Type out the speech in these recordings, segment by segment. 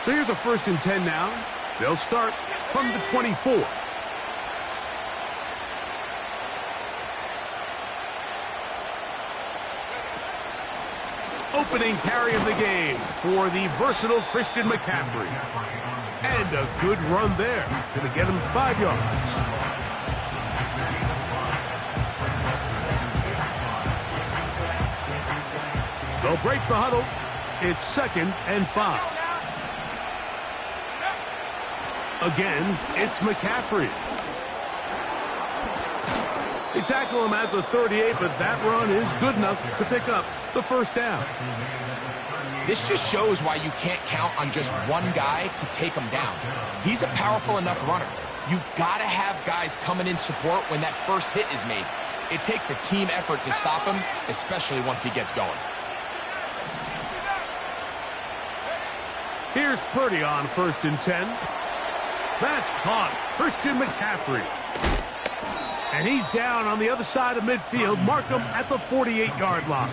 So here's a 1st and 10 now. They'll start from the 24. Opening carry of the game for the versatile Christian McCaffrey. And a good run there. Going to get him 5 yards. They'll break the huddle. It's 2nd and 5. Again, it's McCaffrey. They tackle him at the 38, but that run is good enough to pick up the 1st down. This just shows why you can't count on just one guy to take him down. He's a powerful enough runner. You got to have guys coming in support when that first hit is made. It takes a team effort to stop him, especially once he gets going. Here's Purdy on 1st and 10. That's caught. Christian McCaffrey. And he's down on the other side of midfield. Mark him at the 48-yard line.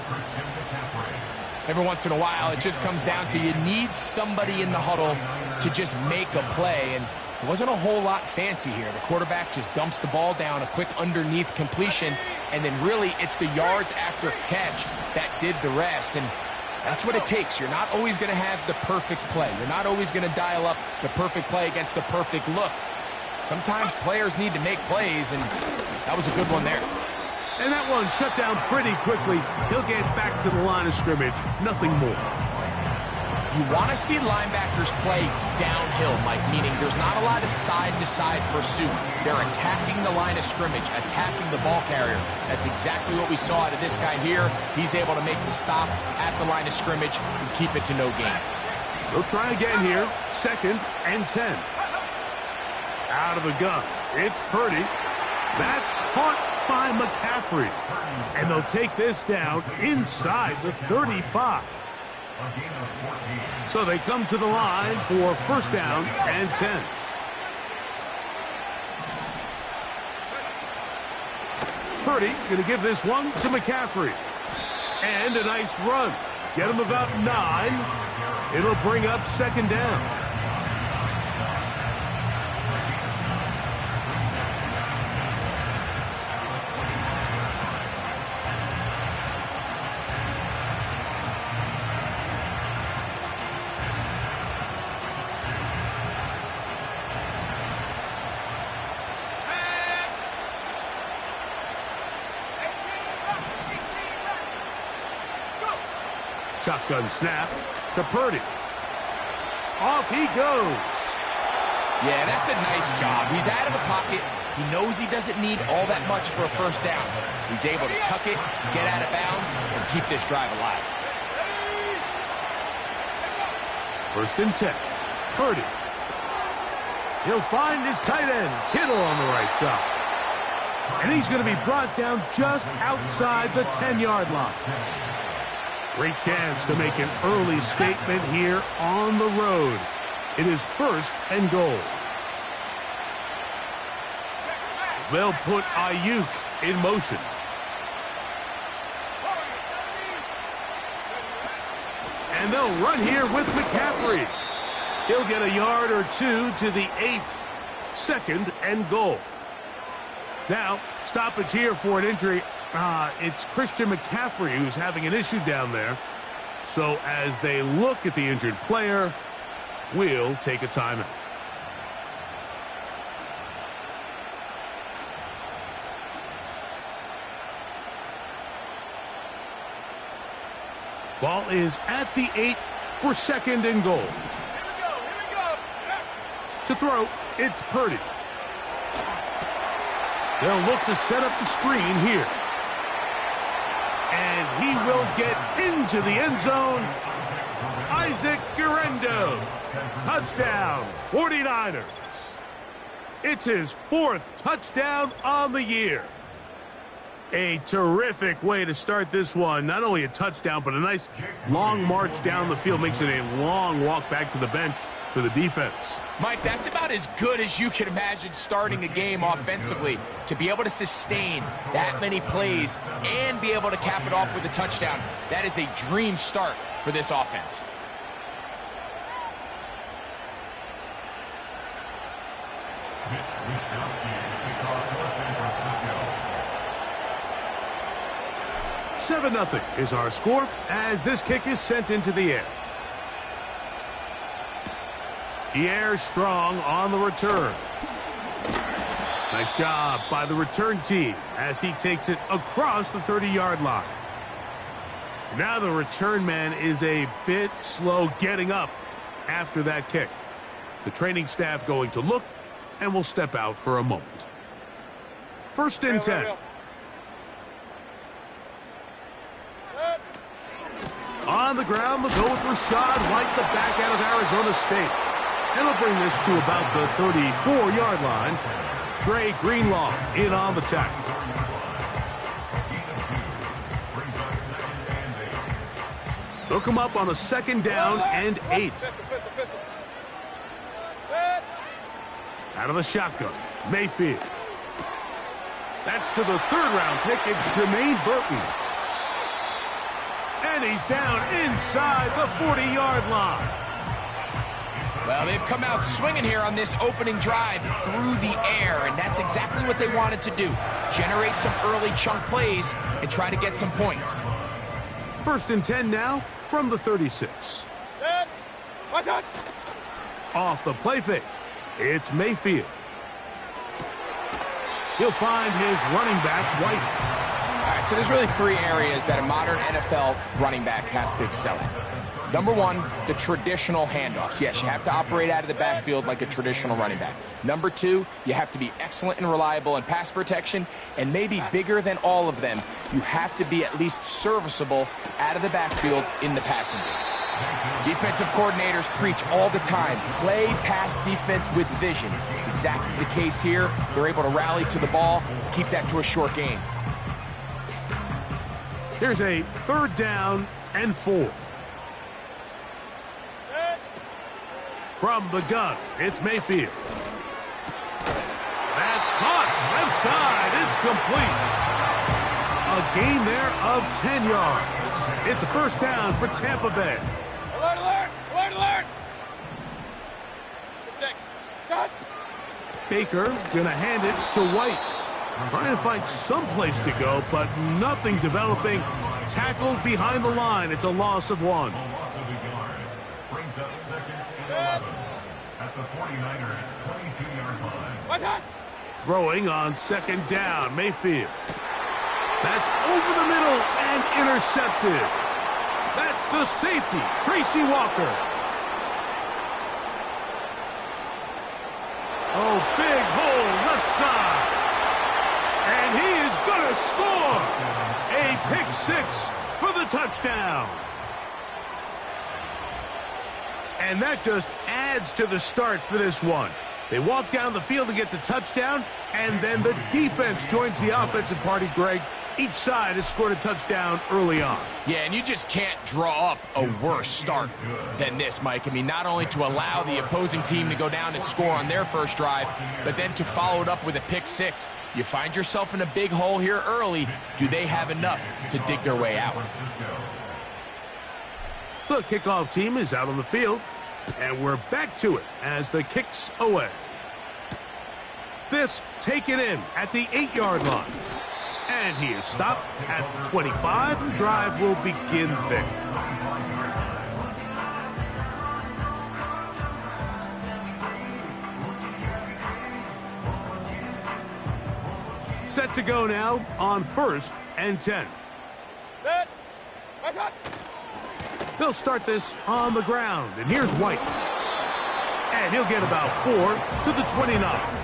Every once in a while, it just comes down to you need somebody in the huddle to just make a play. And it wasn't a whole lot fancy here. The quarterback just dumps the ball down, a quick underneath completion, and then really it's the yards after catch that did the rest. And that's what it takes. You're not always going to have the perfect play. You're not always going to dial up the perfect play against the perfect look. Sometimes players need to make plays, and that was a good one there. And that one shut down pretty quickly. He'll get back to the line of scrimmage. Nothing more. You want to see linebackers play downhill, Mike, meaning there's not a lot of side-to-side pursuit. They're attacking the line of scrimmage, attacking the ball carrier. That's exactly what we saw out of this guy here. He's able to make the stop at the line of scrimmage and keep it to no gain. They'll try again here. 2nd and 10. Out of the gun. It's Purdy. That's caught by McCaffrey. And they'll take this down inside the 35. So they come to the line for 1st down and 10. Purdy going to give this one to McCaffrey. And a nice run. Get him about 9. It'll bring up 2nd down. Shotgun snap to Purdy. Off he goes. Yeah, that's a nice job. He's out of the pocket. He knows he doesn't need all that much for a 1st down. He's able to tuck it, get out of bounds, and keep this drive alive. 1st and 10. Purdy. He'll find his tight end, Kittle, on the right side. And he's going to be brought down just outside the 10-yard line. Great chance to make an early statement here on the road. It is 1st and goal. They'll put Ayuk in motion. And they'll run here with McCaffrey. He'll get a yard or 2 to the 8. 2nd and goal. Now, stoppage here for an injury. It's Christian McCaffrey who's having an issue down there. So as they look at the injured player, we'll take a timeout. Ball is at the 8 for 2nd and goal. Here we go. To throw, it's Purdy. They'll look to set up the screen here. And he will get into the end zone. Isaac Guerrero. Touchdown, 49ers. It's his 4th touchdown on the year. A terrific way to start this one. Not only a touchdown, but a nice long march down the field. Makes it a long walk back to the bench for the defense. Mike, that's about as good as you can imagine starting a game offensively. To be able to sustain that many plays and be able to cap it off with a touchdown, that is a dream start for this offense. "7-0 is our score as this kick is sent into the air. The air strong on the return. Nice job by the return team as he takes it across the 30-yard line. Now the return man is a bit slow getting up after that kick. The training staff going to look and will step out for a moment. 1st and 10. On the ground, they'll go with Rashad White, the back out of Arizona State. And they'll bring this to about the 34-yard line. Dre Greenlaw in on the tackle. They'll come up on a 2nd down and 8. Out of the shotgun, Mayfield. That's to the 3rd-round pick. It's Jermaine Burton. And he's down inside the 40-yard line. Well, they've come out swinging here on this opening drive through the air, and that's exactly what they wanted to do. Generate some early chunk plays and try to get some points. 1st and 10 now from the 36. Off the play fake, it's Mayfield. He'll find his running back, White. All right, so there's really 3 areas that a modern NFL running back has to excel at. Number 1, the traditional handoffs. Yes, you have to operate out of the backfield like a traditional running back. Number 2, you have to be excellent and reliable in pass protection, and maybe bigger than all of them, you have to be at least serviceable out of the backfield in the passing game. Defensive coordinators preach all the time, play pass defense with vision. It's exactly the case here. They're able to rally to the ball, keep that to a short game. Here's a 3rd down and 4. From the gun, it's Mayfield. That's caught. Left side. It's complete. A gain there of 10 yards. It's a 1st down for Tampa Bay. Alert, alert! Alert, alert! Cut! Baker going to hand it to White. Trying to find some place to go, but nothing developing. Tackled behind the line. It's a loss of 1. Brings up 2nd and 11 at the 49ers 22-yard line. Throwing on 2nd down, Mayfield. That's over the middle and intercepted. That's the safety, Tracy Walker. Oh, big hole left side. And he is going to score. A pick 6 for the touchdown. And that just adds to the start for this one. They walk down the field to get the touchdown, and then the defense joins the offensive party, Greg. Each side has scored a touchdown early on. Yeah, and you just can't draw up a worse start than this, Mike. I mean, not only to allow the opposing team to go down and score on their first drive, but then to follow it up with a pick 6. You find yourself in a big hole here early. Do they have enough to dig their way out? The kickoff team is out on the field, and we're back to it as the kick's away. This taken in at the 8-yard line. And he is stopped at the 25. The drive will begin there. Set to go now on 1st and 10. They'll start this on the ground, and here's White. And he'll get about 4 to the 29.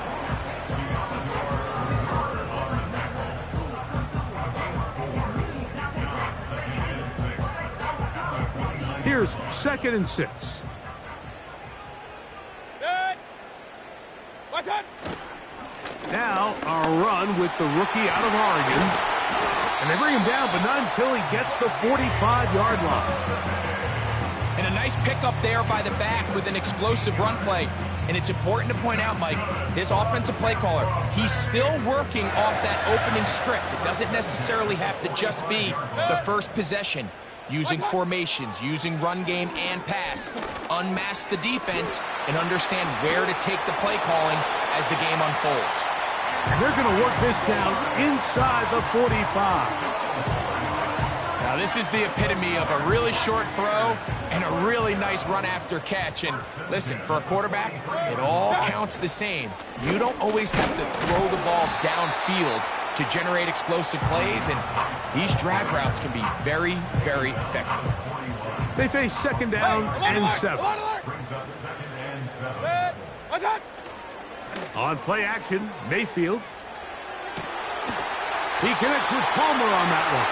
Here's 2nd and 6. Now a run with the rookie out of Oregon. And they bring him down, but not until he gets the 45-yard line. And a nice pickup there by the back with an explosive run play. And it's important to point out, Mike, his offensive play caller, he's still working off that opening script. It doesn't necessarily have to just be the first possession. using formations, using run game and pass. Unmask the defense and understand where to take the play calling as the game unfolds. And they're going to work this down inside the 45. Now this is the epitome of a really short throw and a really nice run after catch. And listen, for a quarterback, it all counts the same. You don't always have to throw the ball downfield to generate explosive plays, and these drag routes can be very, very effective. They face second down and 7. On play action, Mayfield. He connects with Palmer on that one.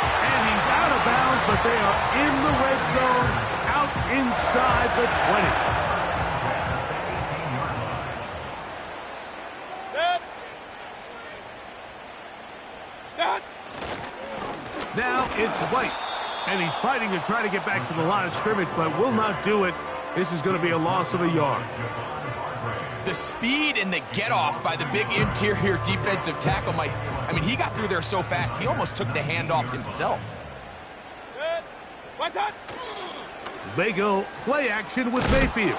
And he's out of bounds, but they are in the red zone, out inside the 20. Now it's White, and he's fighting to try to get back to the line of scrimmage, but will not do it. This is going to be a loss of a yard. The speed and the get-off by the big interior defensive tackle, Mike. I mean, he got through there so fast, he almost took the handoff himself. They go play action with Mayfield.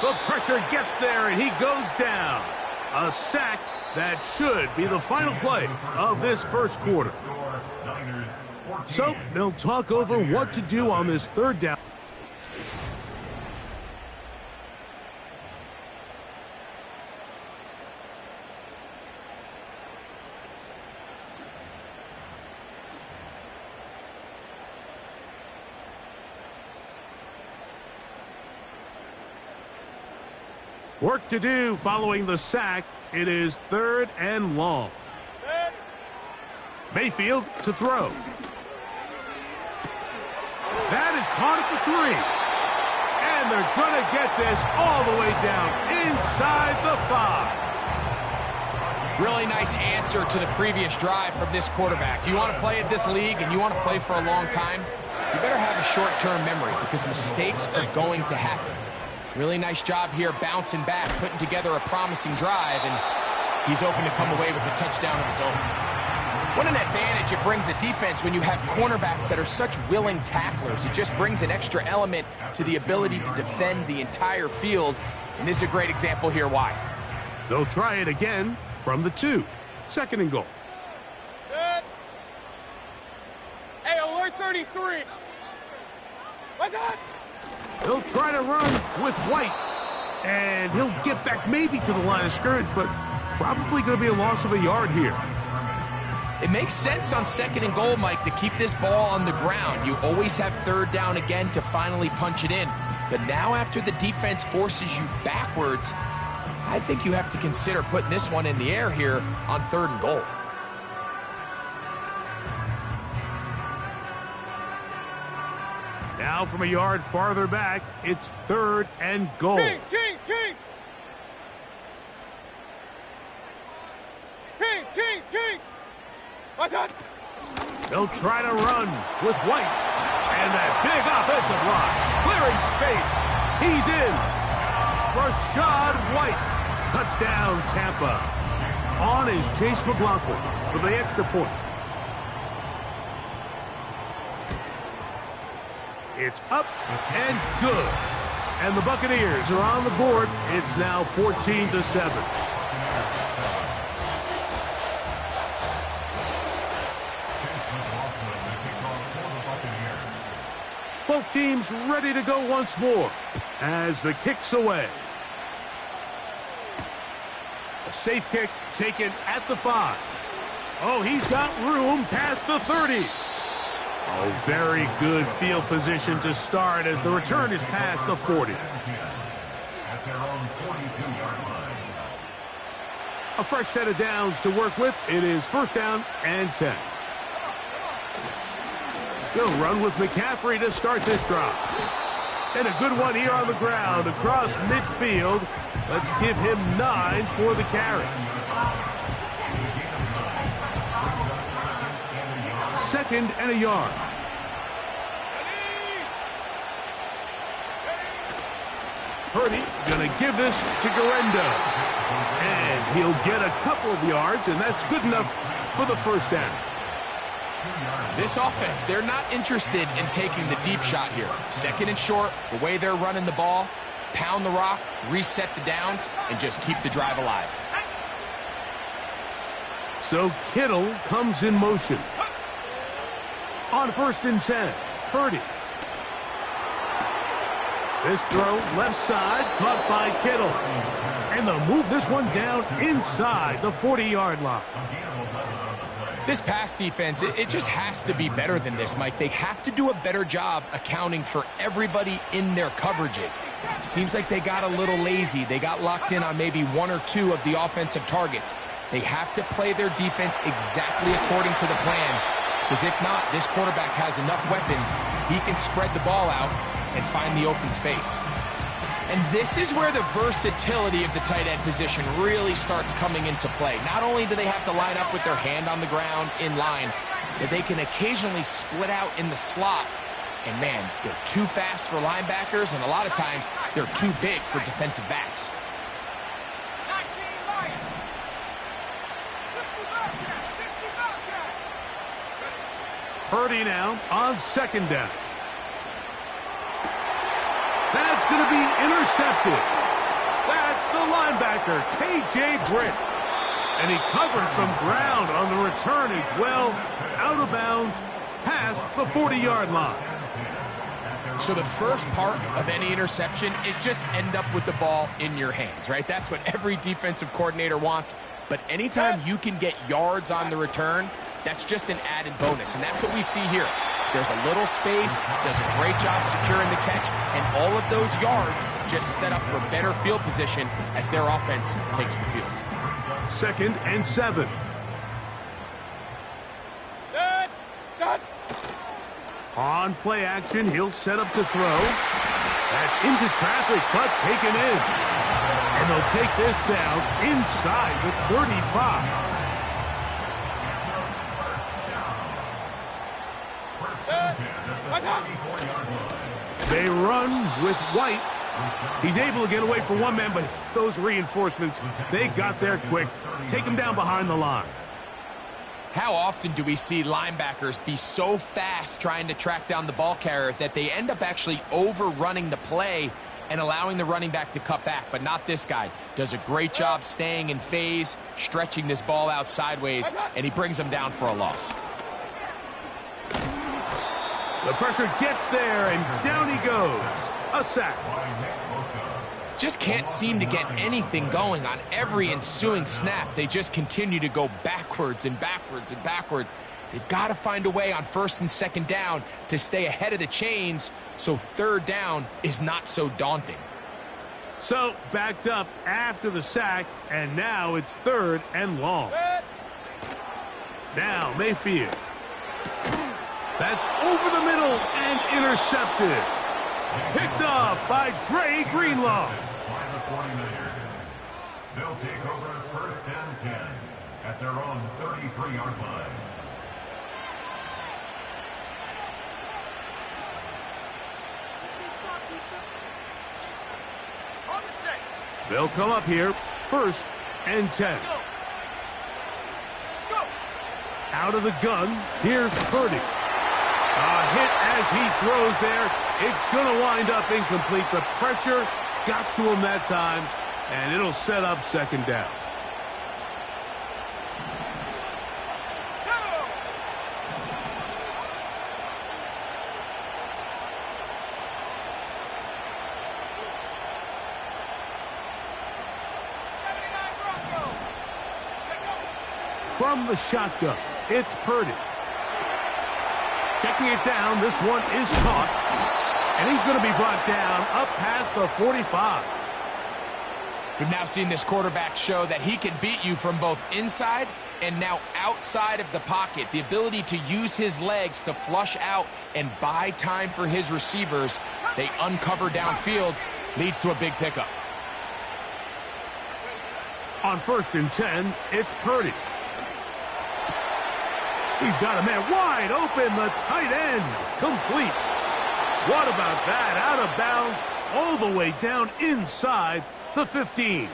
The pressure gets there, and he goes down. A sack that should be the final play of this first quarter. So they'll talk over what to do on this third down. Work to do following the sack. It is third and long. Mayfield to throw. That is caught at the 3. And they're going to get this all the way down inside the 5. Really nice answer to the previous drive from this quarterback. You want to play at this league and you want to play for a long time, you better have a short-term memory because mistakes are going to happen. Really nice job here bouncing back, putting together a promising drive, and he's open to come away with a touchdown of his own. What an advantage it brings a defense when you have cornerbacks that are such willing tacklers. It just brings an extra element to the ability to defend the entire field, and this is a great example here why. They'll try it again from the 2. Second and goal. Hey, alert 33. What's that? He'll try to run with White, and he'll get back maybe to the line of scrimmage, but probably going to be a loss of a yard here. It makes sense on second and goal, Mike, to keep this ball on the ground. You always have third down again to finally punch it in. But now after the defense forces you backwards, I think you have to consider putting this one in the air here on third and goal. Now from a yard farther back, it's third and goal. Kings! What's that? They'll try to run with White. And that big offensive line. Clearing space. He's in. Rashad White. Touchdown, Tampa. On is Chase McLaughlin for the extra point. It's up and good. And the Buccaneers are on the board. It's now 14-7. Both teams ready to go once more as the kick's away. A safe kick taken at the 5. Oh, he's got room past the 30. Oh, very good field position to start as the return is past the 40. At their own 42-yard line. A fresh set of downs to work with. It is first down and 10. They'll run with McCaffrey to start this drive. And a good one here on the ground across midfield. Let's give him 9 for the carry. Second and a yard. Purdy going to give this to Guerendo. And he'll get a couple of yards, and that's good enough for the first down. This offense, they're not interested in taking the deep shot here. Second and short, the way they're running the ball, pound the rock, reset the downs, and just keep the drive alive. So Kittle comes in motion. On 1st and 10, Purdy. This throw left side, caught by Kittle. And they'll move this one down inside the 40-yard line. This pass defense, it just has to be better than this, Mike. They have to do a better job accounting for everybody in their coverages. Seems like they got a little lazy. They got locked in on maybe one or two of the offensive targets. They have to play their defense exactly according to the plan, because if not, this quarterback has enough weapons. He can spread the ball out and find the open space. And this is where the versatility of the tight end position really starts coming into play. Not only do they have to line up with their hand on the ground in line, but they can occasionally split out in the slot. And man, they're too fast for linebackers, and a lot of times they're too big for defensive backs. Purdy now on 2nd down. That's going to be intercepted. That's the linebacker, K.J. Britt. And he covers some ground on the return as well. Out of bounds, past the 40-yard line. So the first part of any interception is just end up with the ball in your hands, right? That's what every defensive coordinator wants. But anytime you can get yards on the return, that's just an added bonus. And that's what we see here. There's a little space, does a great job securing the catch, and all of those yards just set up for better field position as their offense takes the field. 2nd and 7. On play action, he'll set up to throw. That's into traffic, but taken in. And they'll take this down inside the 35. They run with White. He's able to get away from one man, but those reinforcements, they got there quick. Take him down behind the line. How often do we see linebackers be so fast trying to track down the ball carrier that they end up actually overrunning the play and allowing the running back to cut back? But not this guy. Does a great job staying in phase, stretching this ball out sideways, and he brings him down for a loss. The pressure gets there, and down he goes. A sack. Just can't seem to get anything going on every ensuing snap. They just continue to go backwards and backwards and backwards. They've got to find a way on 1st and 2nd down to stay ahead of the chains so 3rd down is not so daunting. So, backed up after the sack, and now it's 3rd and long. Now, Mayfield. That's over the middle and intercepted. Picked off by Dre Greenlaw. They'll take over 1st and 10 at their own 33-yard line. They'll come up here, 1st and 10. Out of the gun, here's Purdy. A hit as he throws there. It's going to wind up incomplete. The pressure got to him that time, and it'll set up 2nd down. From the shotgun, it's Purdy. Checking it down, this one is caught. And he's going to be brought down up past the 45. We've now seen this quarterback show that he can beat you from both inside and now outside of the pocket. The ability to use his legs to flush out and buy time for his receivers. They uncover downfield, leads to a big pickup. On 1st and 10, it's Purdy. He's got a man wide open, the tight end, complete. What about that? Out of bounds, all the way down inside the 15.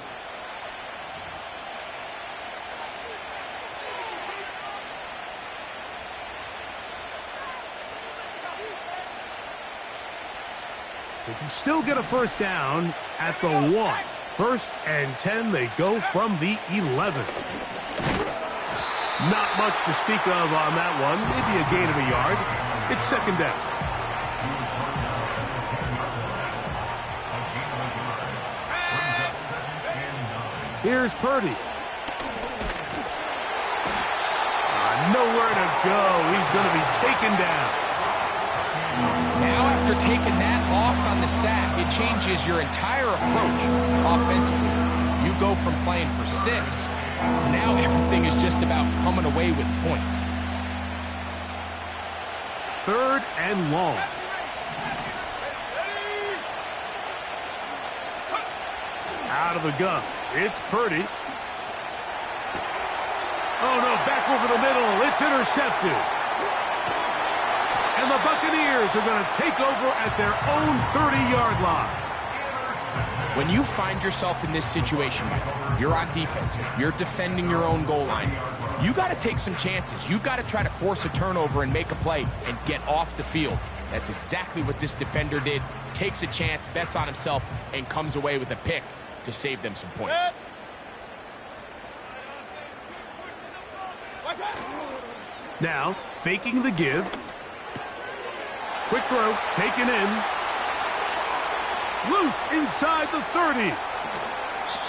They can still get a first down at the 1. 1st and 10, they go from the 11. Not much to speak of on that one. Maybe a gain of a yard. It's 2nd down. Here's Purdy. Nowhere to go. He's going to be taken down. Now, after taking that loss on the sack, it changes your entire approach offensively. You go from playing for 6 to now everything is just about coming away with points. 3rd and long. Out of the gun. It's Purdy. Oh, no, back over the middle. It's intercepted. And the Buccaneers are going to take over at their own 30-yard line. When you find yourself in this situation, Mike, you're on defense, you're defending your own goal line, you got to take some chances. You got to try to force a turnover and make a play and get off the field. That's exactly what this defender did. Takes a chance, bets on himself, and comes away with a pick to save them some points. Now, faking the give. Quick throw, taken in. Loose inside the 30.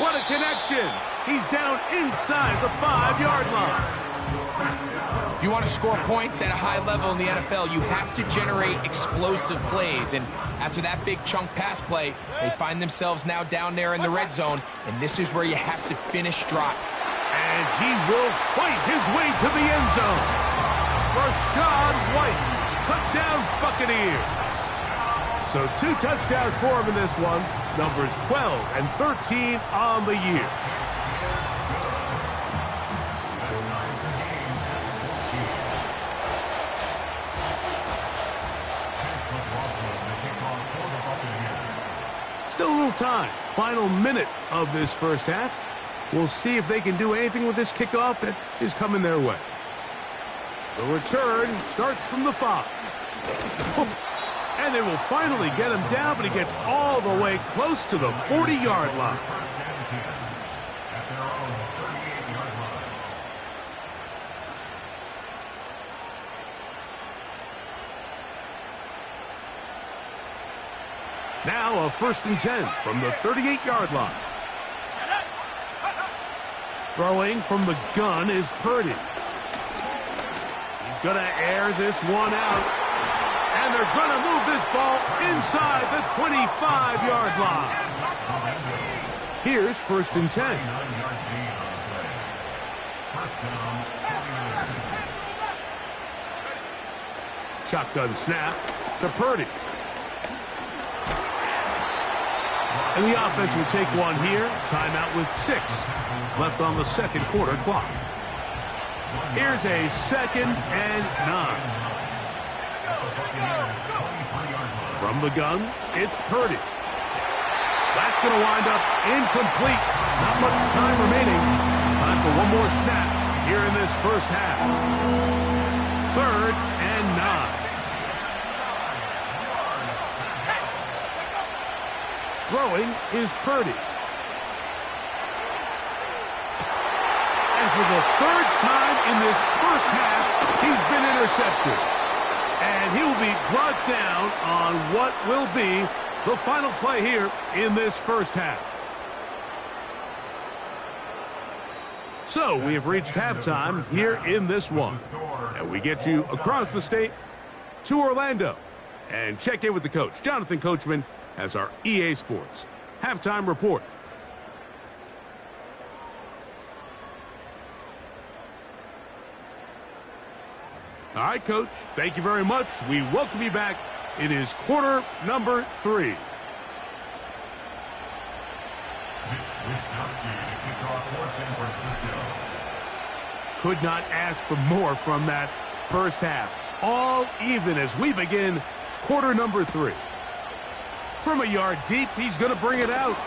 What a connection. He's down inside the 5-yard line. If you want to score points at a high level in the NFL, you have to generate explosive plays. And after that big chunk pass play, they find themselves now down there in the red zone. And this is where you have to finish strong. And he will fight his way to the end zone. Rashad White. Touchdown, Buccaneers. So 2 touchdowns for him in this one. Numbers 12 and 13 on the year. Still a little time. Final minute of this first half. We'll see if they can do anything with this kickoff that is coming their way. The return starts from the 5. And they will finally get him down, but he gets all the way close to the 40-yard line. Now a 1st and 10 from the 38-yard line. Throwing from the gun is Purdy. He's going to air this one out. And they're going to move this ball inside the 25-yard line. Here's 1st and 10. Shotgun snap to Purdy. And the offense will take one here. Timeout with 6 left on the 2nd quarter clock. Here's a 2nd and 9. From the gun, it's Purdy. That's going to wind up incomplete. Not much time remaining. Time for one more snap here in this first half. 3rd and 9. Throwing is Purdy. And for the 3rd time in this first half, he's been intercepted. And he will be brought down on what will be the final play here in this first half. So we have reached halftime here in this one. And we get you across the state to Orlando. And check in with the coach. Jonathan Coachman has our EA Sports halftime report. All right, Coach, thank you very much. We welcome you back. It is quarter number 3. Could not ask for more from that first half. All even as we begin quarter number 3. From a yard deep, he's going to bring it out.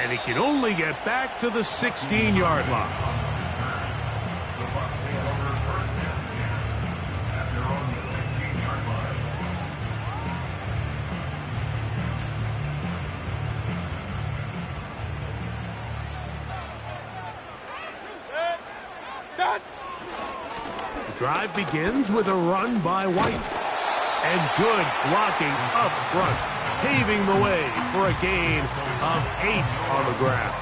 And he can only get back to the 16-yard line. Drive begins with a run by White. And good blocking up front, paving the way for a gain of 8 on the ground.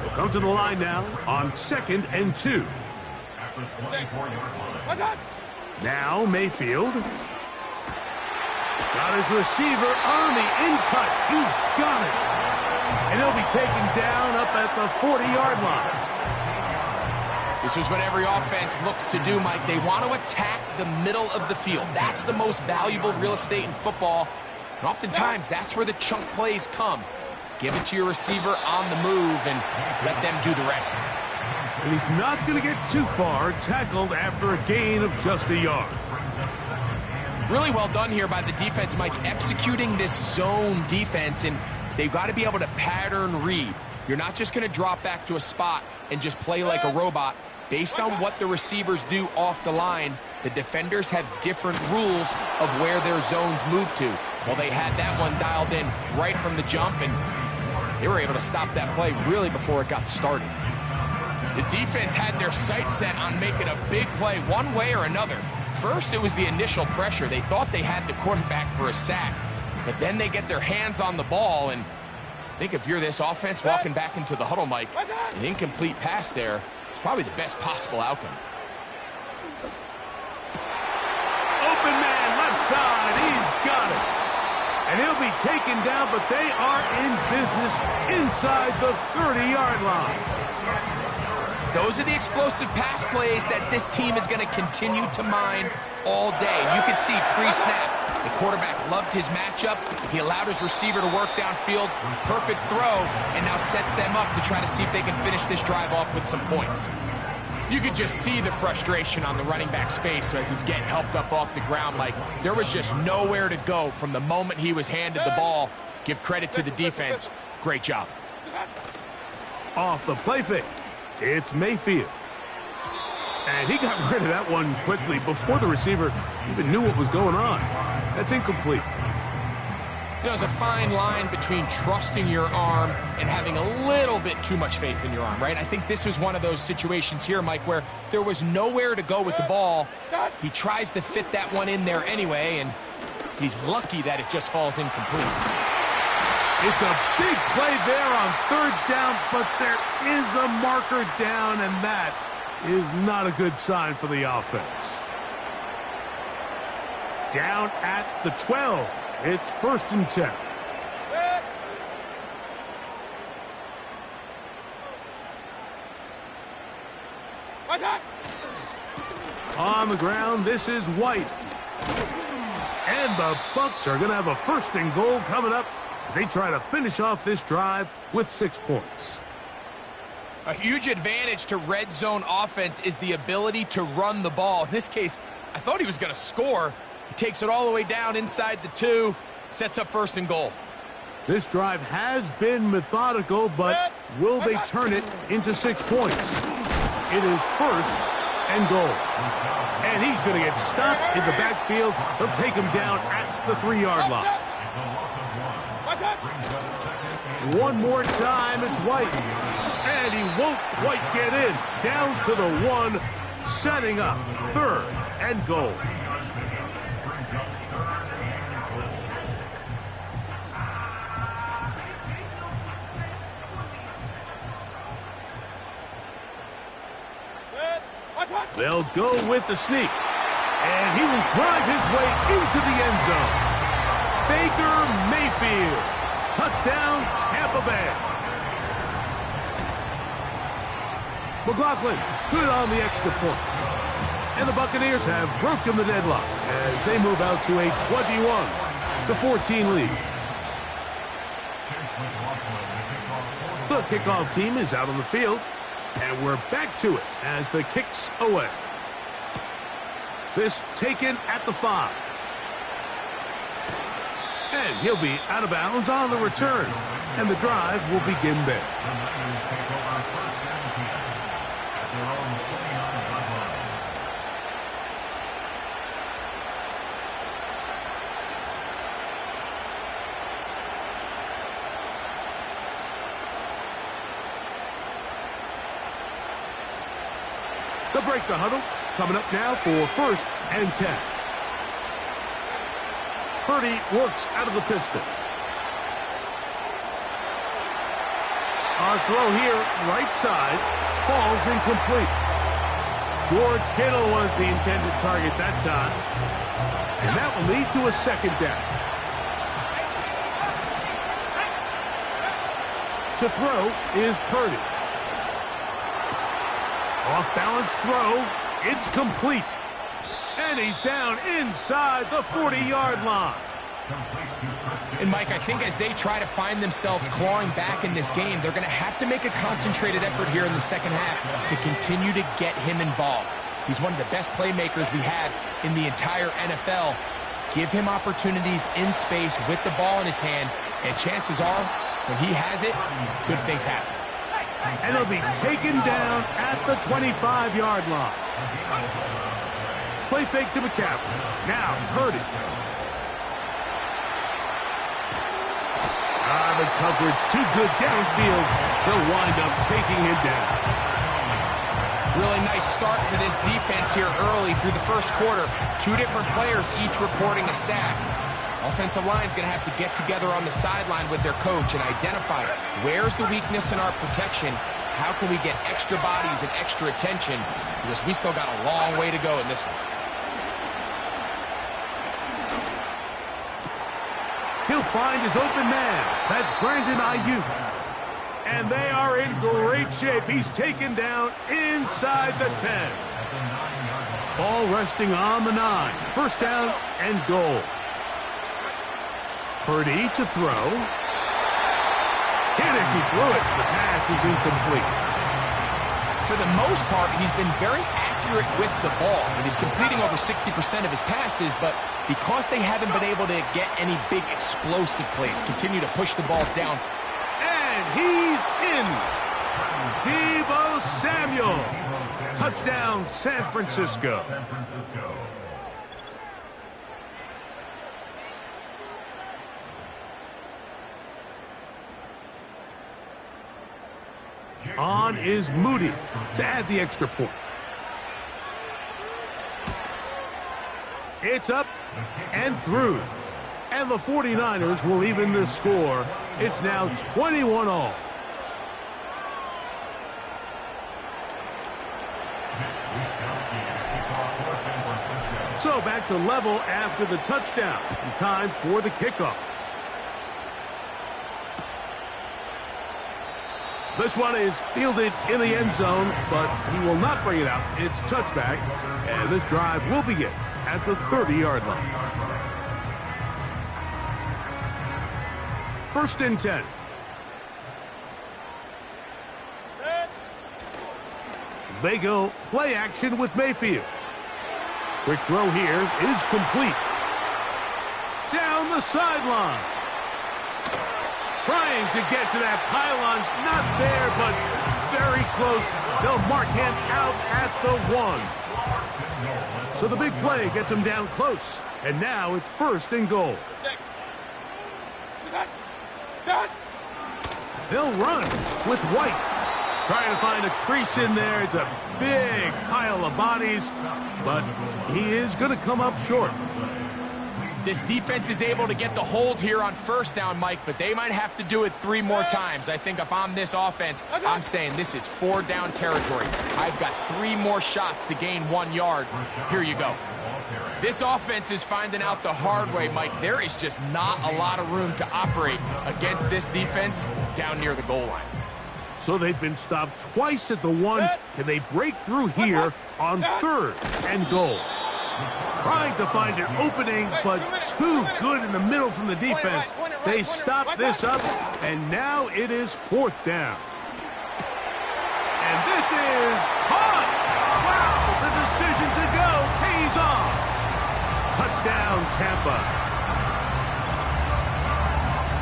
We'll come to the line now on 2nd and 2. Now Mayfield. Got his receiver on the in-cut. He's got it. And he'll be taken down up at the 40-yard line. This is what every offense looks to do, Mike. They want to attack the middle of the field. That's the most valuable real estate in football. And oftentimes, that's where the chunk plays come. Give it to your receiver on the move and let them do the rest. And he's not going to get too far, tackled after a gain of just a yard. Really well done here by the defense, Mike, executing this zone defense, and they've got to be able to pattern read. You're not just going to drop back to a spot and just play like a robot. Based on what the receivers do off the line, the defenders have different rules of where their zones move to. Well, they had that one dialed in right from the jump, and they were able to stop that play really before it got started. The defense had their sights set on making a big play one way or another. First, it was the initial pressure. They thought they had the quarterback for a sack, but then they get their hands on the ball, and I think if you're this offense walking back into the huddle, Mike, an incomplete pass there is probably the best possible outcome. Open man, left side, he's got it. And he'll be taken down, but they are in business inside the 30-yard line. Those are the explosive pass plays that this team is going to continue to mine all day. And you can see pre-snap, the quarterback loved his matchup. He allowed his receiver to work downfield. Perfect throw, and now sets them up to try to see if they can finish this drive off with some points. You could just see the frustration on the running back's face as he's getting helped up off the ground. Like, there was just nowhere to go from the moment he was handed the ball. Give credit to the defense. Great job. Off the play fake, it's Mayfield. And he got rid of that one quickly before the receiver even knew what was going on. That's incomplete. You know, there's a fine line between trusting your arm and having a little bit too much faith in your arm, right? I think this was one of those situations here, Mike, where there was nowhere to go with the ball. He tries to fit that one in there anyway, and he's lucky that it just falls incomplete. It's a big play there on 3rd down, but there is a marker down, and that is not a good sign for the offense. Down at the 12. It's 1st and 10. On the ground, this is White. And the Bucs are going to have a 1st and goal coming up as they try to finish off this drive with 6 points. A huge advantage to red zone offense is the ability to run the ball. In this case, I thought he was going to score. He takes it all the way down inside the 2, sets up 1st and goal. This drive has been methodical, but will they turn it into 6 points? It is 1st and goal. And he's going to get stopped in the backfield. They'll take him down at the 3-yard line. One more time, it's White. And he won't quite get in. Down to the 1, setting up 3rd and goal. They'll go with the sneak. And he will drive his way into the end zone. Baker Mayfield. Touchdown, Tampa Bay. McLaughlin good on the extra point. And the Buccaneers have broken the deadlock as they move out to a 21-14 lead. The kickoff team is out on the field. And we're back to it as the kick's away. This taken at the 5. And he'll be out of bounds on the return. And the drive will begin there. They'll break the huddle. Coming up now for 1st and 10. Purdy works out of the pistol. Our throw here, right side, falls incomplete. George Kittle was the intended target that time. And that will lead to a 2nd down. To throw is Purdy. Off-balance throw. It's complete. And he's down inside the 40-yard line. And, Mike, I think as they try to find themselves clawing back in this game, they're going to have to make a concentrated effort here in the second half to continue to get him involved. He's one of the best playmakers we have in the entire NFL. Give him opportunities in space with the ball in his hand, and chances are, when he has it, good things happen. And he'll be taken down at the 25-yard line. Play fake to McCaffrey. Now Purdy. The coverage too good downfield. They'll wind up taking him down. Really nice start for this defense here early through the first quarter. 2 different players each reporting a sack. Offensive line's going to have to get together on the sideline with their coach and identify where's the weakness in our protection. How can we get extra bodies and extra attention? Because we still got a long way to go in this one. He'll find his open man. That's Brandon Ayuk. And they are in great shape. He's taken down inside the 10. Ball resting on the 9. 1st down and goal. Purdy to throw. Hit as he threw it. The pass is incomplete. For the most part, he's been very accurate with the ball. And he's completing over 60% of his passes, but because they haven't been able to get any big explosive plays, continue to push the ball down. And he's in. Deebo Samuel. Touchdown, San Francisco. On is Moody to add the extra point. It's up and through. And the 49ers will even the score. It's now 21-all. So back to level after the touchdown. Time for the kickoff. This one is fielded in the end zone, but he will not bring it out. It's touchback, and this drive will begin at the 30-yard line. 1st and 10. They go play action with Mayfield. Quick throw here is complete. Down the sideline. Trying to get to that pylon. Not there, but very close. They'll mark him out at the 1. So the big play gets him down close. And now it's 1st and goal. They'll run with White. Trying to find a crease in there. It's a big pile of bodies, but he is going to come up short. This defense is able to get the hold here on 1st down, Mike, but they might have to do it 3 more times. I think if I'm this offense, I'm saying this is 4 down territory. I've got 3 more shots to gain 1 yard. Here you go. This offense is finding out the hard way, Mike. There is just not a lot of room to operate against this defense down near the goal line. So they've been stopped twice at the 1. Can they break through here on 3rd and goal? Trying to find an opening, but too good in the middle from the defense. They stop this up, and now it is 4th down. And this is caught! Wow, the decision to go pays off. Touchdown, Tampa.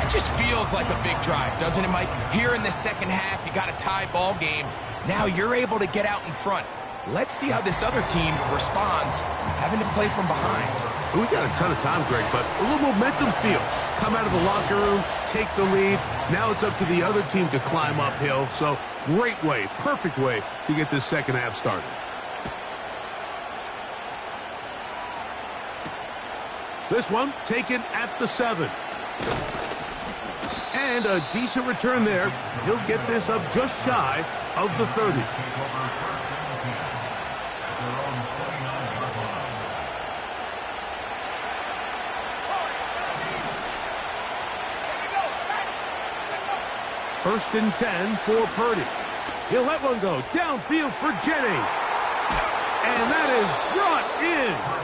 It just feels like a big drive, doesn't it, Mike? Here in the second half, you got a tie ball game. Now you're able to get out in front. Let's see how this other team responds, having to play from behind. We got a ton of time, Greg, but a little momentum feel. Come out of the locker room, take the lead. Now it's up to the other team to climb uphill. So great way, perfect way to get this second half started. This one taken at the 7. And a decent return there. He'll get this up just shy of the 30. First and 10 for Purdy. He'll let one go downfield for Jennings. And that is brought in.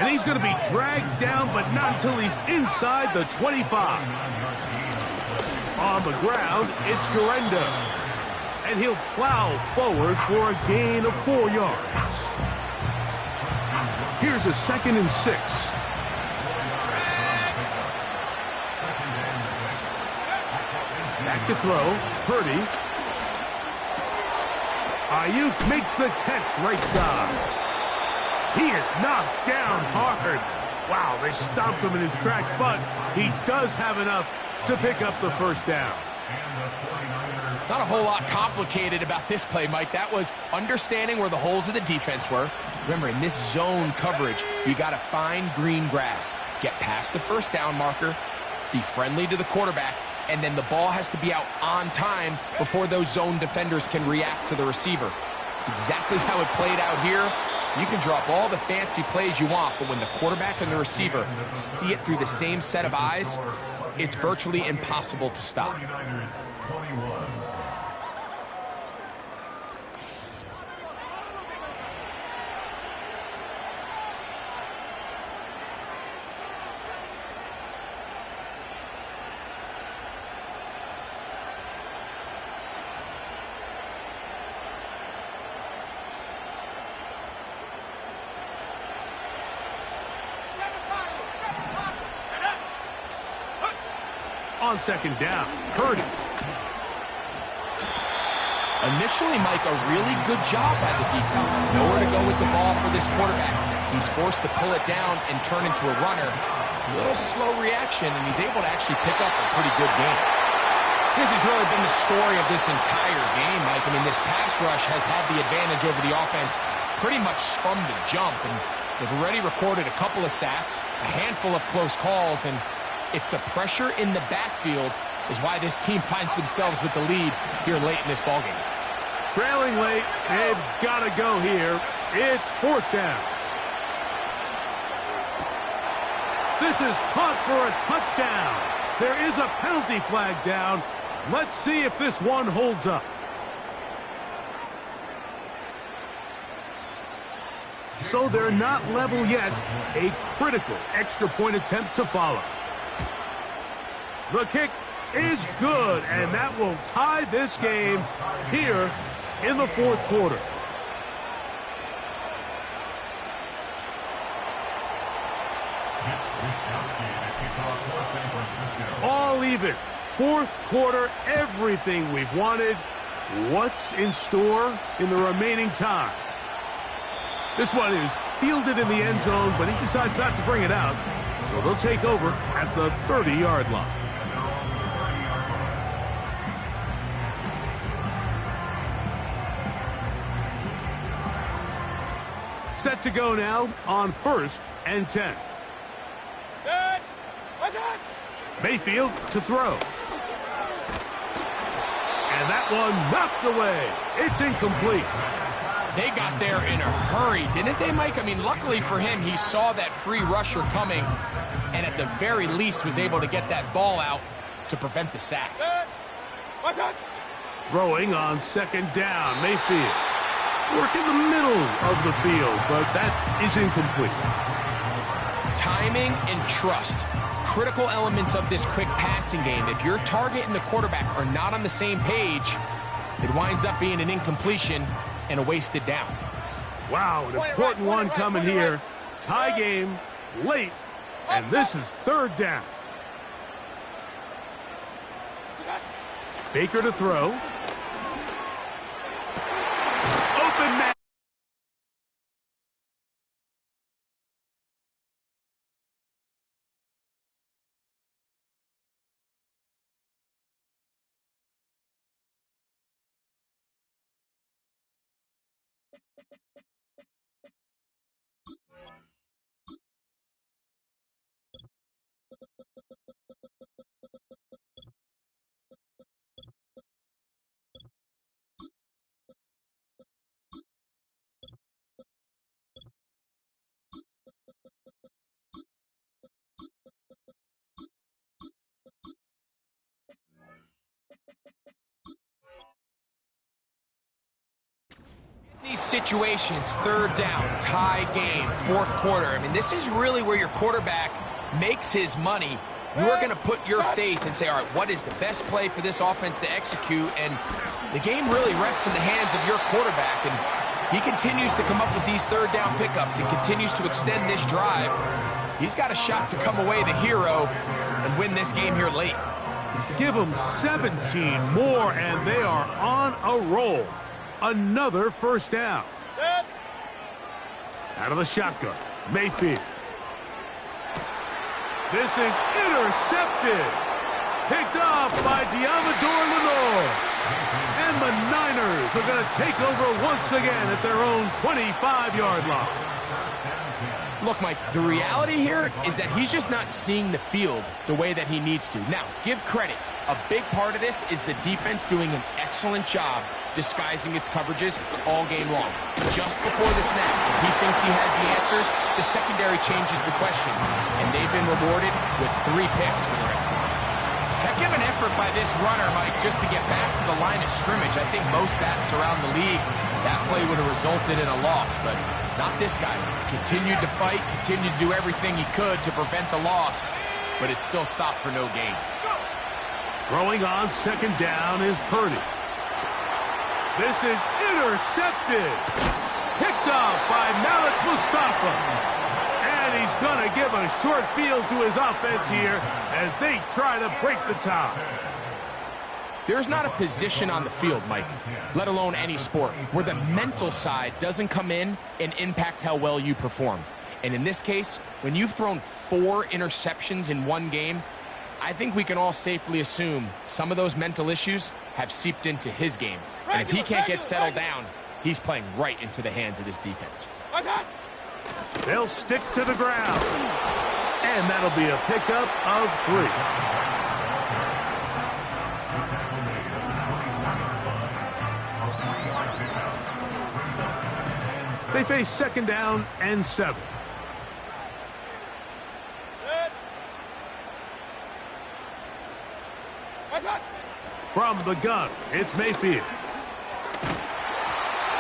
And he's going to be dragged down, but not until he's inside the 25. On the ground, it's Guerrero. And he'll plow forward for a gain of 4 yards. Here's a 2nd and 6. Back to throw. Purdy. Ayuk makes the catch right side. He is knocked down hard. Wow, they stomped him in his tracks, but he does have enough to pick up the first down. Not a whole lot complicated about this play, Mike. That was understanding where the holes of the defense were. Remember, in this zone coverage, you got to find green grass. Get past the first down marker, be friendly to the quarterback, and then the ball has to be out on time before those zone defenders can react to the receiver. It's exactly how it played out here. You can drop all the fancy plays you want, but when the quarterback and the receiver see it through the same set of eyes, it's virtually impossible to stop. On second down, Purdy. Initially, Mike, a really good job by the defense. Nowhere to go with the ball for this quarterback. He's forced to pull it down and turn into a runner. A little slow reaction, and he's able to actually pick up a pretty good game. This has really been the story of this entire game, Mike. I mean, this pass rush has had the advantage over the offense pretty much from the jump, and they've already recorded a couple of sacks, a handful of close calls, and it's the pressure in the backfield is why this team finds themselves with the lead here late in this ballgame. Trailing late, they've got to go here. It's 4th down. This is caught for a touchdown. There is a penalty flag down. Let's see if this one holds up. So they're not level yet. A critical extra point attempt to follow. The kick is good, and that will tie this game here in the 4th quarter. All even. 4th quarter, everything we've wanted. What's in store in the remaining time? This one is fielded in the end zone, but he decides not to bring it out. So they'll take over at the 30-yard line. Set to go now on 1st and 10. Good. What's that? Mayfield to throw. And that one knocked away. It's incomplete. They got there in a hurry, didn't they, Mike? I mean, luckily for him, he saw that free rusher coming and at the very least was able to get that ball out to prevent the sack. Good. What's that? Throwing on 2nd down, Mayfield. Work in the middle of the field, but that is incomplete. Timing and trust, critical elements of this quick passing game. If your target and the quarterback are not on the same page, it winds up being an incompletion and a wasted down. Wow, an important one coming here. Tie game, late, and this is 3rd down. Baker to throw. Open man. situations, third down, tie game, fourth quarter, I mean, this is really where your quarterback makes his money. You're going to put your faith and say, all right, what is the best play for this offense to execute? And the game really rests in the hands of your quarterback. And he continues to come up with these third down pickups and continues to extend this drive. He's got a shot to come away the hero and win this game here late. Give them 17 more, and they are on a roll. Another first down. Out of the shotgun, Mayfield. This is intercepted. Picked off by Diamador Lenore. And the Niners are going to take over once again at their own 25-yard line. Look, Mike, the reality here is that he's just not seeing the field the way that he needs to. Now, give credit. A big part of this is the defense doing an excellent job disguising its coverages all game long. Just before the snap, if he thinks he has the answers, the secondary changes the questions, and they've been rewarded with 3 picks for their effort. Heck of an effort by this runner, Mike, just to get back to the line of scrimmage. I think most backs around the league, that play would have resulted in a loss, but not this guy. Continued to fight, continued to do everything he could to prevent the loss, but it still stopped for no gain. Throwing on second down is Purdy. This is intercepted. Picked off by Malik Mustafa. And he's going to give a short field to his offense here as they try to break the tie. There's not a position on the field, Mike, let alone any sport, where the mental side doesn't come in and impact how well you perform. And in this case, when you've thrown 4 interceptions in one game, I think we can all safely assume some of those mental issues have seeped into his game. And if he can't get settled down, he's playing right into the hands of this defense. They'll stick to the ground. And that'll be a pickup of 3. They face second down and 7. From the gun, it's Mayfield.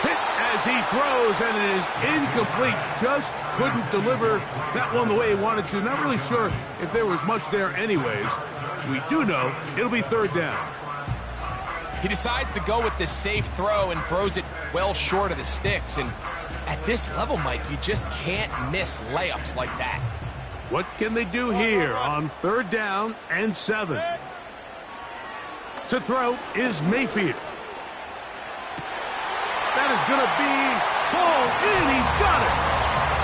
Hit as he throws, and it is incomplete. Just couldn't deliver that one the way he wanted to. Not really sure if there was much there anyways. We do know it'll be third down. He decides to go with the safe throw and throws it well short of the sticks. And at this level, Mike, you just can't miss layups like that. What can they do here on third down and 7? To throw is Mayfield. That is going to be pulled in. He's got it.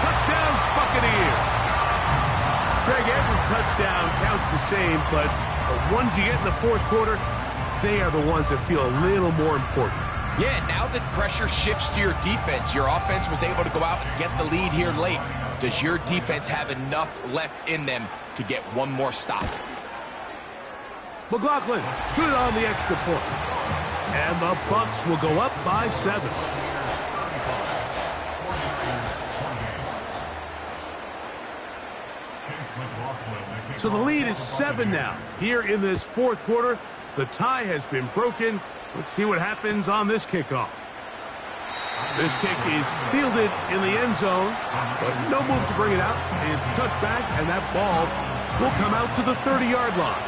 Touchdown, Buccaneers. Greg, every touchdown counts the same, but the ones you get in the fourth quarter, they are the ones that feel a little more important. Yeah, now that pressure shifts to your defense, your offense was able to go out and get the lead here late. Does your defense have enough left in them to get one more stop? McLaughlin, good on the extra point. And the Bucs will go up by 7. So the lead is 7 now. Here in this fourth quarter, the tie has been broken. Let's see what happens on this kickoff. This kick is fielded in the end zone, but no move to bring it out. It's touchback, and that ball will come out to the 30-yard line.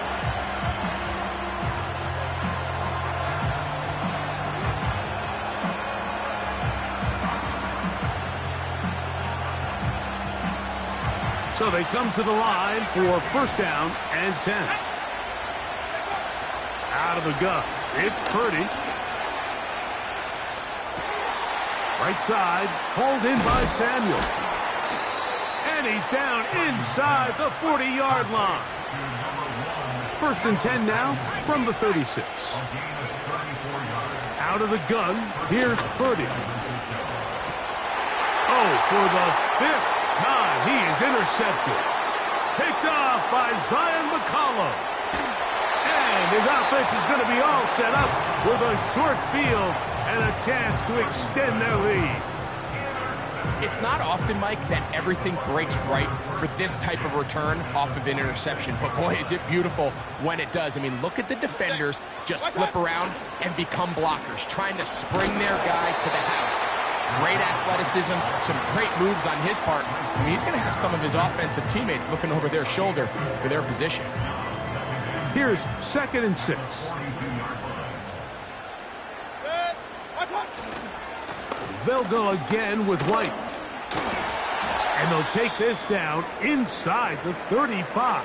So they come to the line for first down and 10. Out of the gun, it's Purdy. Right side, hauled in by Samuel. And he's down inside the 40-yard line. First and 10 now from the 36. Out of the gun, here's Purdy. Oh, for the 5th time, he is intercepted. Picked off by Zion McCollum. And his offense is going to be all set up with a short field and a chance to extend their lead. It's not often, Mike, that everything breaks right for this type of return off of an interception. But boy, is it beautiful when it does. I mean, look at the defenders just flip around and become blockers, trying to spring their guy to the house. Great athleticism, some great moves on his part. I mean, he's going to have some of his offensive teammates looking over their shoulder for their position. Here's 2nd and 6. They'll go again with White. And they'll take this down inside the 35.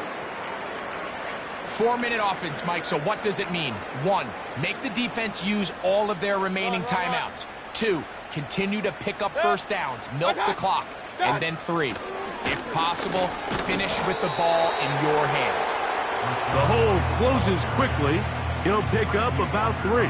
4-minute offense, Mike, so what does it mean? 1, make the defense use all of their remaining timeouts. 2, continue to pick up first downs, milk the clock. And then 3, if possible, finish with the ball in your hands. The hole closes quickly. He'll pick up about 3.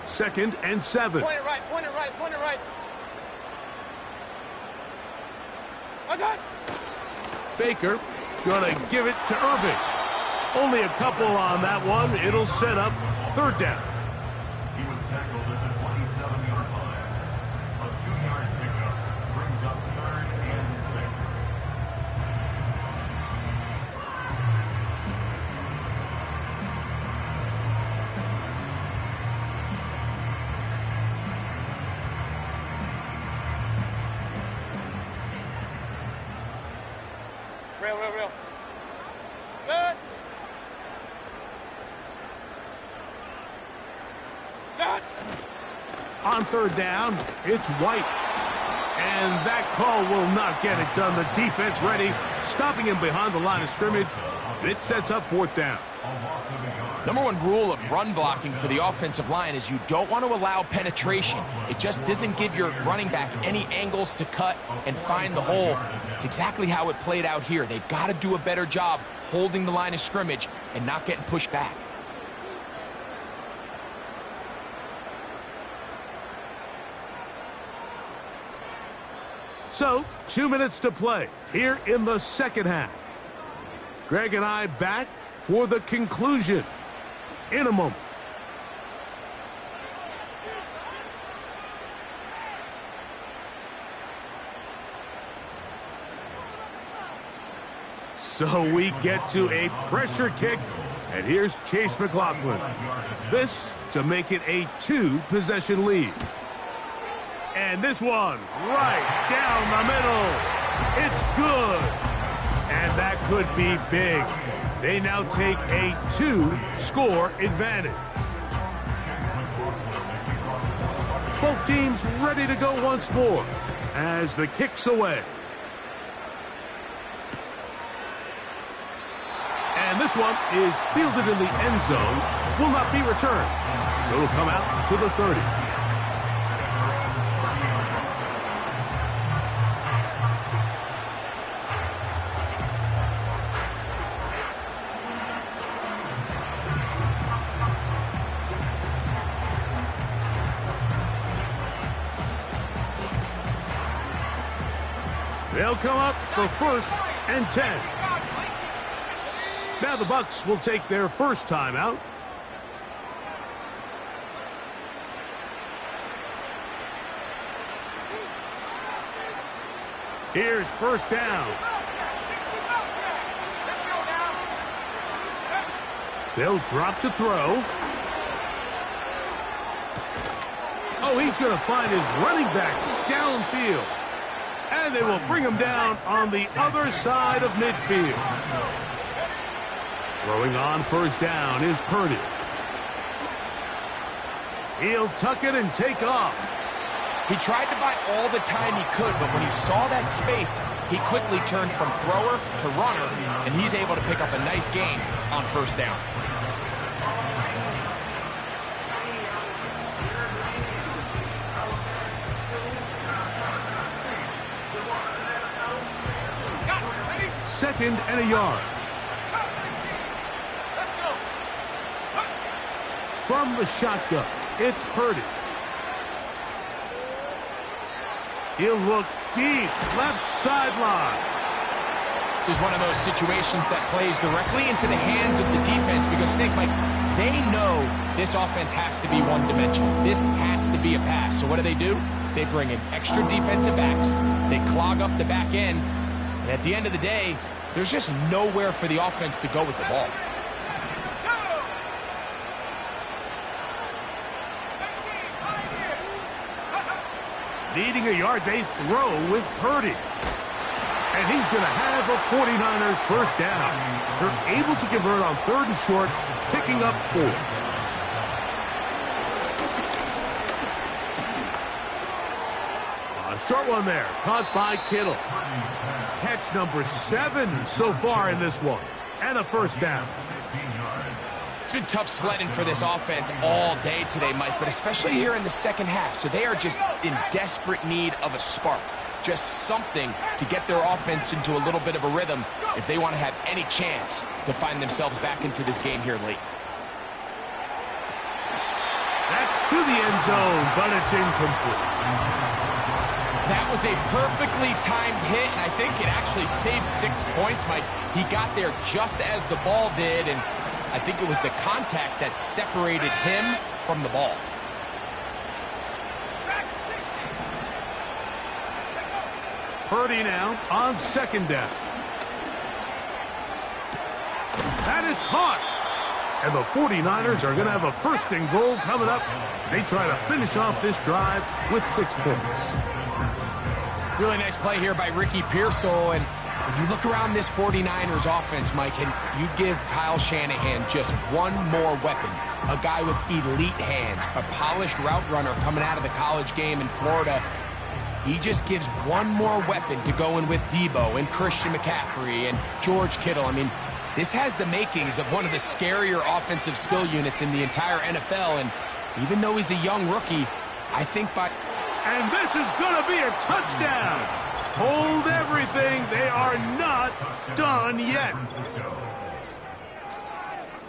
Second and 7. Point it right, point it right, point it right. What's that? Baker gonna give it to Irving. Only a couple on that one. It'll set up 3rd down. He was tackled at the 27-yard line. A 2-yard pickup brings up 3rd and 6. Real. Good. Good. On 3rd down, it's White. And that call will not get it done. The defense ready, stopping him behind the line of scrimmage. And it sets up 4th down. Number 1 rule of run blocking for the offensive line is you don't want to allow penetration. It just doesn't give your running back any angles to cut and find the hole. It's exactly how it played out here. They've got to do a better job holding the line of scrimmage and not getting pushed back. So, 2 minutes to play here in the 2nd half. Greg and I back for the conclusion in a moment. So we get to a pressure kick, and here's Chase McLaughlin. This to make it a 2-possession lead. And this one right down the middle. It's good. And that could be big. They now take a 2-score advantage. Both teams ready to go once more as the kick's away. And this one is fielded in the end zone. Will not be returned. So it'll come out to the 30. They'll come up for 1st and 10. Now the Bucs will take their first timeout. Here's 1st down. They'll drop to throw. Oh, he's going to find his running back downfield. And they will bring him down on the other side of midfield. Throwing on 1st down is Purdy. He'll tuck it and take off. He tried to buy all the time he could, but when he saw that space, he quickly turned from thrower to runner, and he's able to pick up a nice gain on 1st down. Second and a yard. From the shotgun, it's Purdy. He'll look deep, left sideline. This is one of those situations that plays directly into the hands of the defense because think, Mike, they know this offense has to be one-dimensional. This has to be a pass. So what do? They bring in extra defensive backs. They clog up the back end. And at the end of the day, there's just nowhere for the offense to go with the ball. Needing a yard, they throw with Purdy. And he's going to have a 49ers first down. They're able to convert on 3rd and short, picking up 4. A short one there, caught by Kittle. Catch number 7 so far in this one, and a first down. It's been tough sledding for this offense all day today, Mike, but especially here in the second half. So they are just in desperate need of a spark. Just something to get their offense into a little bit of a rhythm if they want to have any chance to find themselves back into this game here late. That's to the end zone, but it's incomplete. That was a perfectly timed hit, and I think it actually saved 6 points, Mike. He got there just as the ball did, and I think it was the contact that separated him from the ball. Purdy now on 2nd down. That is caught. And the 49ers are going to have a 1st and goal coming up. They try to finish off this drive with 6 points. Really nice play here by Ricky Pearsall. And when you look around this 49ers offense, Mike, and you give Kyle Shanahan just one more weapon, a guy with elite hands, a polished route runner coming out of the college game in Florida. He just gives one more weapon to go in with Debo and Christian McCaffrey and George Kittle. I mean, this has the makings of one of the scarier offensive skill units in the entire NFL. And even though he's a young rookie, I think by... And this is going to be a touchdown. Hold everything. They are not done yet.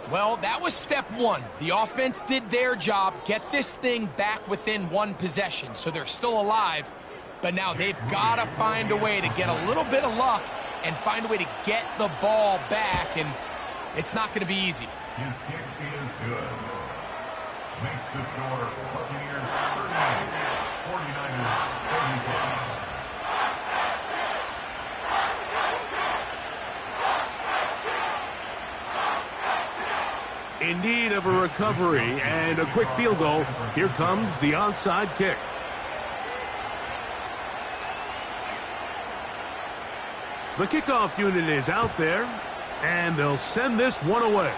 Well, that was step 1. The offense did their job, get this thing back within 1 possession. So they're still alive. But now they've got to find a way to get a little bit of luck and find a way to get the ball back, and it's not going to be easy. His kick is good. Makes the score Buccaneers 39, 49ers 35. In need of a recovery and a quick field goal. Here comes the onside kick. The kickoff unit is out there, and they'll send this one away.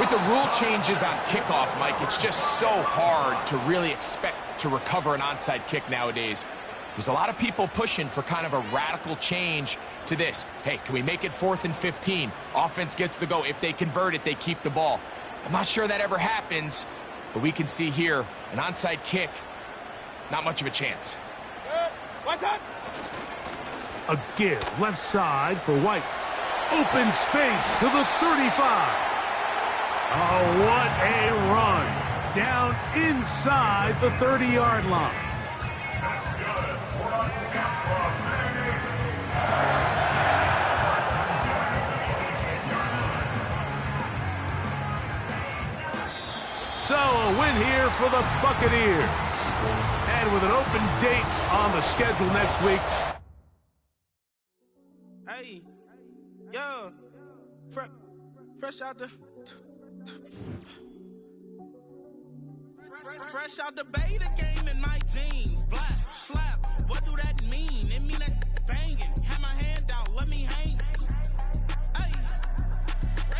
With the rule changes on kickoff, Mike, it's just so hard to really expect to recover an onside kick nowadays. There's a lot of people pushing for kind of a radical change to this. Hey, can we make it 4th and 15? Offense gets to go. If they convert it, they keep the ball. I'm not sure that ever happens, but we can see here an onside kick, not much of a chance. What's up? A give left side for White. Open space to the 35. Oh, what a run. Down inside the 30-yard line. That's good. We're on the count, baby. So a win here for the Buccaneers. And with an open date on the schedule next week. Hey, yo, fresh out the beta game in my jeans. Black, slap, what do that mean? It mean that banging. Have my hand out, let me hang. Hey,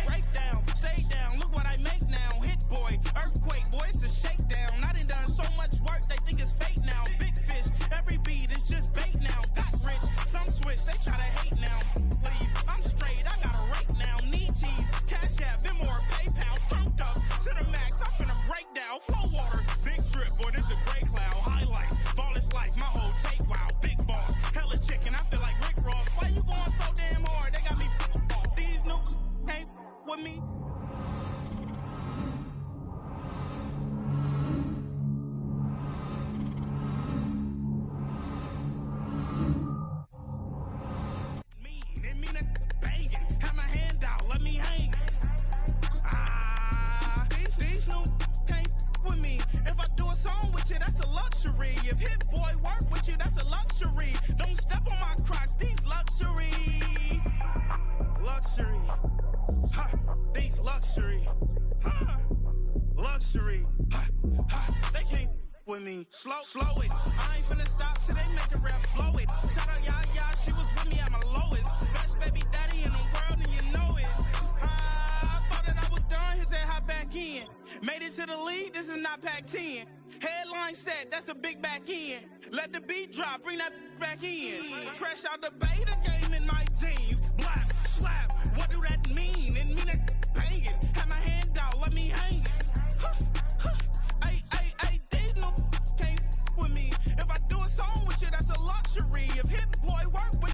break down, stay down, look what I make now. Hit boy, earthquake, boy, it's a shakedown. I done so much work, they think it's fake now. Big fish, every beat is just bait now. Got rich, some switch, they try to hate now. Leave, I'm straight, I got a rake now. Need cheese, cash app, Venmo or PayPal. Turned up to the max, I'm finna break down. Flow water, big trip, boy, this a gray cloud. Highlights, ball is life, my whole take, wow. Big boss, hella chicken, I feel like Rick Ross. Why you going so damn with me. Slow it. I ain't finna stop till they make the rap blow it. Shout out, y'all, she was with me at my lowest. Best baby daddy in the world, and you know it. I thought that I was done, he said hop back in. Made it to the league, this is not Pac-10. Headline set, that's a big back end. Let the beat drop, bring that back in. Fresh out the beta game in my jeans. Black, slap, what do that mean? It mean that